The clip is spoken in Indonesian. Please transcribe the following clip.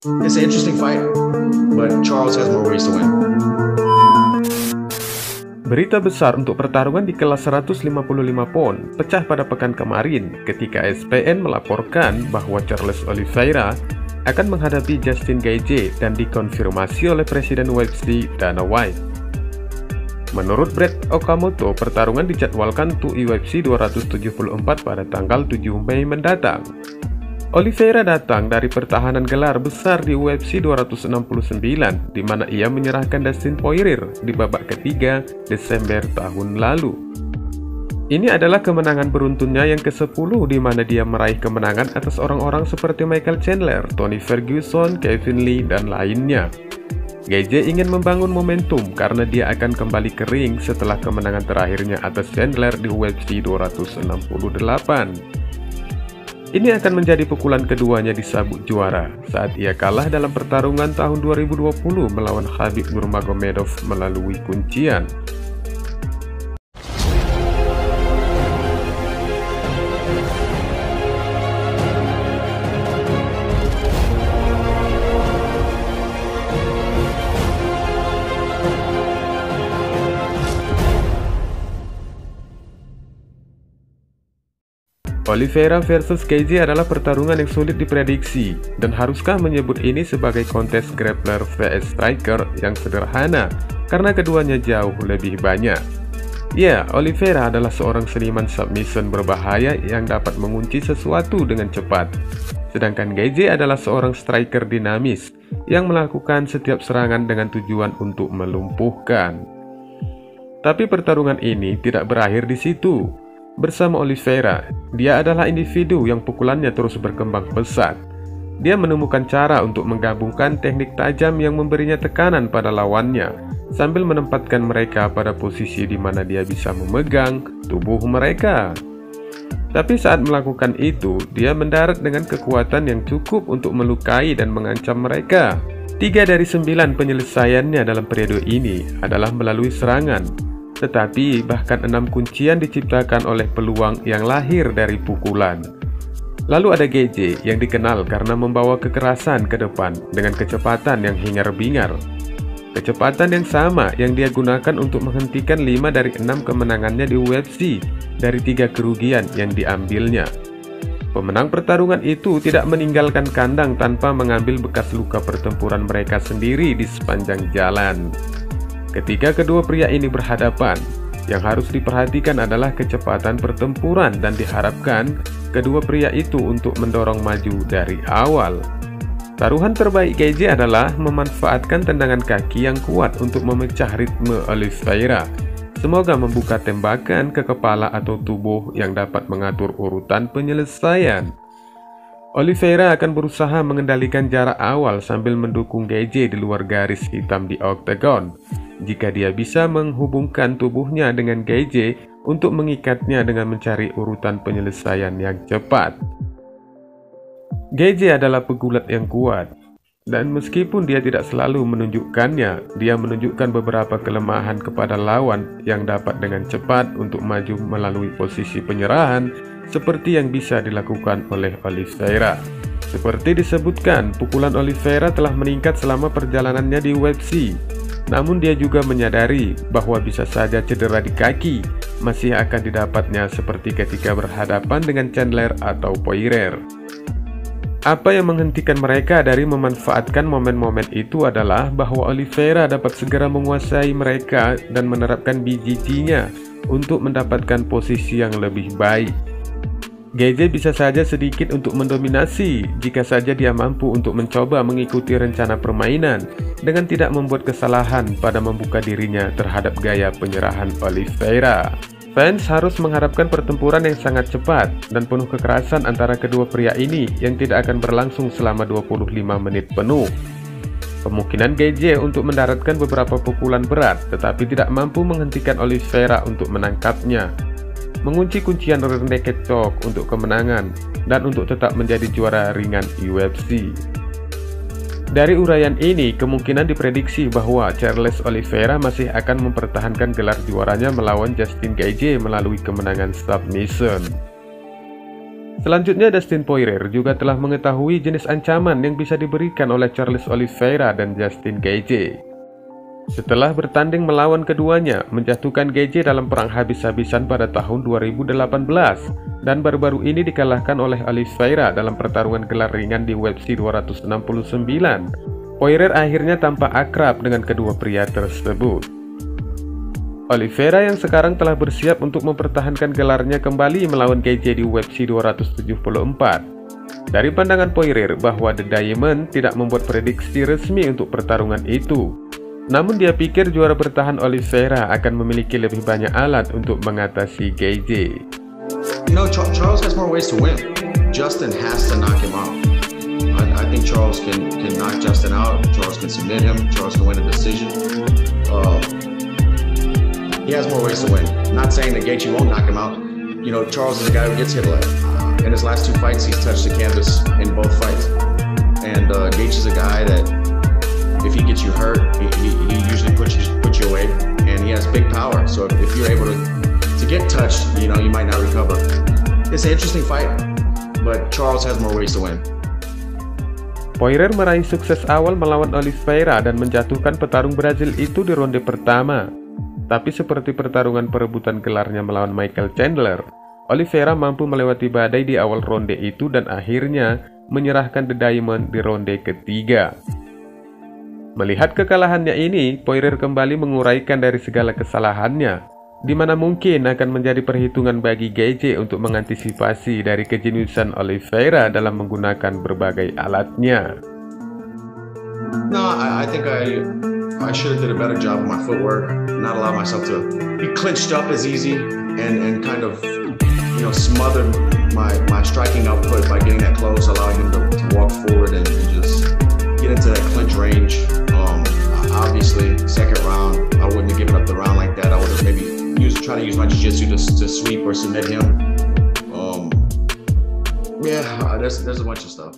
It's an interesting fight, but Charles has more ways to win. Berita besar untuk pertarungan di kelas 155 pon pecah pada pekan kemarin ketika ESPN melaporkan bahwa Charles Oliveira akan menghadapi Justin Gaethje dan dikonfirmasi oleh Presiden UFC Dana White. Menurut Brett Okamoto, pertarungan dijadwalkan untuk UFC 274 pada tanggal 7 Mei mendatang. Oliveira datang dari pertahanan gelar besar di UFC 269, di mana ia menyerahkan Dustin Poirier di babak ketiga Desember tahun lalu. Ini adalah kemenangan beruntunnya yang ke-10 di mana dia meraih kemenangan atas orang-orang seperti Michael Chandler, Tony Ferguson, Kevin Lee, dan lainnya. Gaethje ingin membangun momentum karena dia akan kembali ke ring setelah kemenangan terakhirnya atas Chandler di UFC 268. Ini akan menjadi pukulan keduanya di sabuk juara saat ia kalah dalam pertarungan tahun 2020 melawan Khabib Nurmagomedov melalui kuncian. Oliveira versus Gaethje adalah pertarungan yang sulit diprediksi, dan haruskah menyebut ini sebagai kontes grappler vs striker yang sederhana karena keduanya jauh lebih banyak. Ya, Oliveira adalah seorang seniman submission berbahaya yang dapat mengunci sesuatu dengan cepat, sedangkan Gaethje adalah seorang striker dinamis yang melakukan setiap serangan dengan tujuan untuk melumpuhkan. Tapi pertarungan ini tidak berakhir di situ. Bersama Oliveira, dia adalah individu yang pukulannya terus berkembang pesat. Dia menemukan cara untuk menggabungkan teknik tajam yang memberinya tekanan pada lawannya, sambil menempatkan mereka pada posisi di mana dia bisa memegang tubuh mereka. Tapi saat melakukan itu, dia mendarat dengan kekuatan yang cukup untuk melukai dan mengancam mereka. 3 dari 9 penyelesaiannya dalam periode ini adalah melalui serangan. Tetapi bahkan 6 kuncian diciptakan oleh peluang yang lahir dari pukulan. Lalu ada Gaethje yang dikenal karena membawa kekerasan ke depan dengan kecepatan yang hingar-bingar. Kecepatan yang sama yang dia gunakan untuk menghentikan 5 dari 6 kemenangannya di UFC dari 3 kerugian yang diambilnya. Pemenang pertarungan itu tidak meninggalkan kandang tanpa mengambil bekas luka pertempuran mereka sendiri di sepanjang jalan. Ketika kedua pria ini berhadapan, yang harus diperhatikan adalah kecepatan pertempuran dan diharapkan kedua pria itu untuk mendorong maju dari awal. Taruhan terbaik Gaethje adalah memanfaatkan tendangan kaki yang kuat untuk memecah ritme Oliveira. Semoga membuka tembakan ke kepala atau tubuh yang dapat mengatur urutan penyelesaian. Oliveira akan berusaha mengendalikan jarak awal sambil mendukung Gaethje di luar garis hitam di oktagon. Jika dia bisa menghubungkan tubuhnya dengan Gaethje untuk mengikatnya dengan mencari urutan penyelesaian yang cepat. Gaethje adalah pegulat yang kuat, dan meskipun dia tidak selalu menunjukkannya, dia menunjukkan beberapa kelemahan kepada lawan yang dapat dengan cepat untuk maju melalui posisi penyerahan seperti yang bisa dilakukan oleh Oliveira. Seperti disebutkan, pukulan Oliveira telah meningkat selama perjalanannya di UFC. Namun dia juga menyadari bahwa bisa saja cedera di kaki masih akan didapatnya seperti ketika berhadapan dengan Chandler atau Poirier. Apa yang menghentikan mereka dari memanfaatkan momen-momen itu adalah bahwa Oliveira dapat segera menguasai mereka dan menerapkan BJJ-nya untuk mendapatkan posisi yang lebih baik. Gaethje bisa saja sedikit untuk mendominasi jika saja dia mampu untuk mencoba mengikuti rencana permainan dengan tidak membuat kesalahan pada membuka dirinya terhadap gaya penyerahan Oliveira. Fans harus mengharapkan pertempuran yang sangat cepat dan penuh kekerasan antara kedua pria ini yang tidak akan berlangsung selama 25 menit penuh. Kemungkinan Gaethje untuk mendaratkan beberapa pukulan berat tetapi tidak mampu menghentikan Oliveira untuk menangkapnya. Mengunci kuncian rear naked choke untuk kemenangan dan untuk tetap menjadi juara ringan UFC. Dari uraian ini, kemungkinan diprediksi bahwa Charles Oliveira masih akan mempertahankan gelar juaranya melawan Justin Gaethje melalui kemenangan submission. Selanjutnya, Dustin Poirier juga telah mengetahui jenis ancaman yang bisa diberikan oleh Charles Oliveira dan Justin Gaethje. Setelah bertanding melawan keduanya, menjatuhkan Gaethje dalam perang habis-habisan pada tahun 2018, dan baru-baru ini dikalahkan oleh Oliveira dalam pertarungan gelar ringan di UFC 269. Poirier akhirnya tampak akrab dengan kedua pria tersebut. Oliveira yang sekarang telah bersiap untuk mempertahankan gelarnya kembali melawan Gaethje di UFC 274. Dari pandangan Poirier bahwa The Diamond tidak membuat prediksi resmi untuk pertarungan itu. Namun dia pikir juara bertahan Oliveira akan memiliki lebih banyak alat untuk mengatasi Gaethje. You know, Charles has more ways to win. Justin has to knock him out. I think Charles can knock Justin out. Charles can submit him. Charles can win a decision. He has more ways to win. Not saying that Gaethje won't knock him out. You know, Charles is a guy who gets hit a lot. In his last 2 fights, he's touched the canvas in both fights. And Gaethje is a guy that, if he gets you hurt, he usually puts you away, and he has big power. So if you're able to get touched, you know, you might not recover. It's an interesting fight, but Charles has more ways to win. Poirier meraih sukses awal melawan Oliveira dan menjatuhkan petarung Brazil itu di ronde pertama. Tapi seperti pertarungan perebutan gelarnya melawan Michael Chandler, Oliveira mampu melewati badai di awal ronde itu dan akhirnya menyerahkan The Diamond di ronde ketiga. Melihat kekalahannya ini, Poirier kembali menguraikan dari segala kesalahannya, di mana mungkin akan menjadi perhitungan bagi Gaethje untuk mengantisipasi dari kejeniusan Oliveira dalam menggunakan berbagai alatnya. No, I think I should have did a better job of my footwork, not allow myself to be clinched up as easy and kind of, you know, smother my striking output by getting that close, allowing him to walk forward and just get into that clinch range. Obviously, second round, I wouldn't have given up the round like that. I would have maybe try to use my jiu-jitsu to sweep or submit him. Yeah, there's a bunch of stuff.